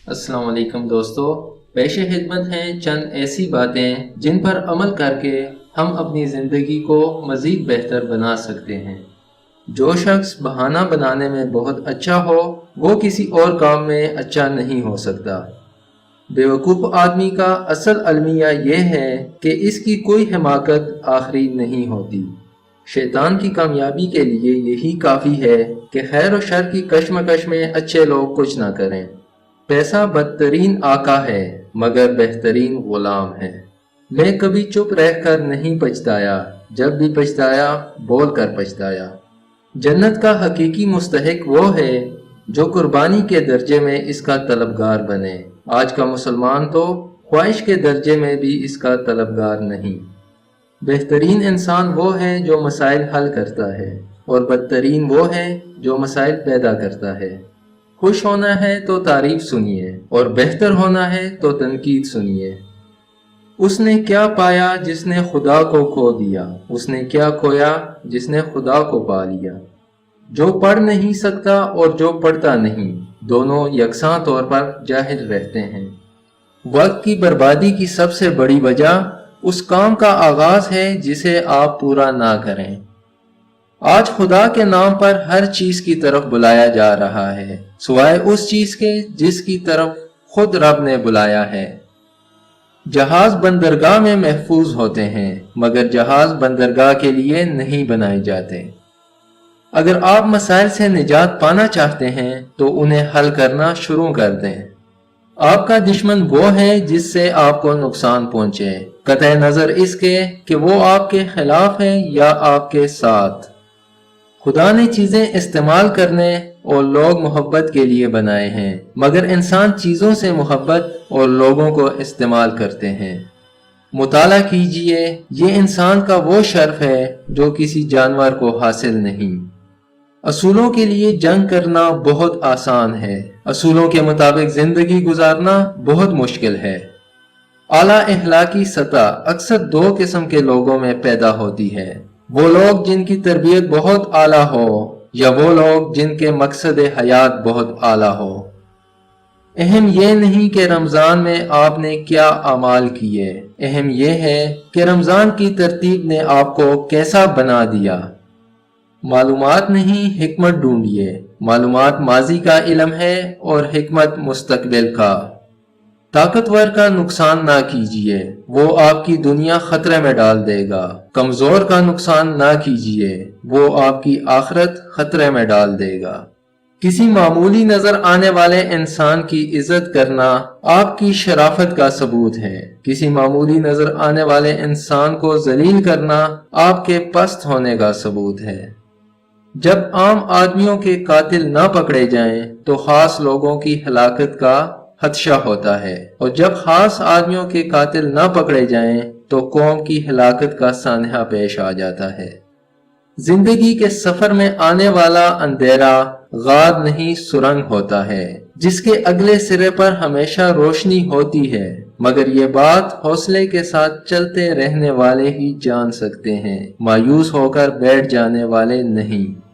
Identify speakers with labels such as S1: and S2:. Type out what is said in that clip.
S1: السلام علیکم دوستو، پیش خدمت ہیں چند ایسی باتیں جن پر عمل کر کے ہم اپنی زندگی کو مزید بہتر بنا سکتے ہیں۔ جو شخص بہانہ بنانے میں بہت اچھا ہو وہ کسی اور کام میں اچھا نہیں ہو سکتا۔ بیوقوف آدمی کا اصل المیہ یہ ہے کہ اس کی کوئی حماقت آخری نہیں ہوتی۔ شیطان کی کامیابی کے لیے یہی کافی ہے کہ خیر و شر کی کشمکش میں اچھے لوگ کچھ نہ کریں۔ پیسہ بدترین آقا ہے مگر بہترین غلام ہے۔ میں کبھی چپ رہ کر نہیں پچھتایا، جب بھی پچھتایا بول کر پچھتایا۔ جنت کا حقیقی مستحق وہ ہے جو قربانی کے درجے میں اس کا طلبگار بنے۔ آج کا مسلمان تو خواہش کے درجے میں بھی اس کا طلبگار نہیں۔ بہترین انسان وہ ہے جو مسائل حل کرتا ہے اور بدترین وہ ہے جو مسائل پیدا کرتا ہے۔ خوش ہونا ہے تو تعریف سنیے اور بہتر ہونا ہے تو تنقید سنیے۔ اس نے کیا پایا جس نے خدا کو کھو دیا، اس نے کیا کھویا جس نے خدا کو پا لیا۔ جو پڑھ نہیں سکتا اور جو پڑھتا نہیں، دونوں یکساں طور پر جاہل رہتے ہیں۔ وقت کی بربادی کی سب سے بڑی وجہ اس کام کا آغاز ہے جسے آپ پورا نہ کریں۔ آج خدا کے نام پر ہر چیز کی طرف بلایا جا رہا ہے سوائے اس چیز کے جس کی طرف خود رب نے بلایا ہے۔ جہاز بندرگاہ میں محفوظ ہوتے ہیں مگر جہاز بندرگاہ کے لیے نہیں بنائے جاتے۔ اگر آپ مسائل سے نجات پانا چاہتے ہیں تو انہیں حل کرنا شروع کر دیں۔ آپ کا دشمن وہ ہے جس سے آپ کو نقصان پہنچے، قطع نظر اس کے کہ وہ آپ کے خلاف ہے یا آپ کے ساتھ۔ خدا نے چیزیں استعمال کرنے اور لوگ محبت کے لیے بنائے ہیں مگر انسان چیزوں سے محبت اور لوگوں کو استعمال کرتے ہیں۔ مطالعہ کیجئے، یہ انسان کا وہ شرف ہے جو کسی جانور کو حاصل نہیں۔ اصولوں کے لیے جنگ کرنا بہت آسان ہے، اصولوں کے مطابق زندگی گزارنا بہت مشکل ہے۔ اعلیٰ اخلاقی سطح اکثر دو قسم کے لوگوں میں پیدا ہوتی ہے، وہ لوگ جن کی تربیت بہت اعلیٰ ہو یا وہ لوگ جن کے مقصد حیات بہت اعلیٰ ہو۔ اہم یہ نہیں کہ رمضان میں آپ نے کیا اعمال کیے، اہم یہ ہے کہ رمضان کی ترتیب نے آپ کو کیسا بنا دیا۔ معلومات نہیں حکمت ڈھونڈیے، معلومات ماضی کا علم ہے اور حکمت مستقبل کا۔ طاقتور کا نقصان نہ کیجیے، وہ آپ کی دنیا خطرے میں ڈال دے گا۔ کمزور کا نقصان نہ کیجیے، وہ آپ کی آخرت خطرے میں ڈال دے گا۔ کسی معمولی نظر آنے والے انسان کی عزت کرنا آپ کی شرافت کا ثبوت ہے، کسی معمولی نظر آنے والے انسان کو ذلیل کرنا آپ کے پست ہونے کا ثبوت ہے۔ جب عام آدمیوں کے قاتل نہ پکڑے جائیں تو خاص لوگوں کی ہلاکت کا خدشہ ہوتا ہے، اور جب خاص آدمیوں کے قاتل نہ پکڑے جائیں تو قوم کی ہلاکت کا سانحہ پیش آ جاتا ہے۔ زندگی کے سفر میں آنے والا اندھیرا غار نہیں سرنگ ہوتا ہے جس کے اگلے سرے پر ہمیشہ روشنی ہوتی ہے، مگر یہ بات حوصلے کے ساتھ چلتے رہنے والے ہی جان سکتے ہیں، مایوس ہو کر بیٹھ جانے والے نہیں۔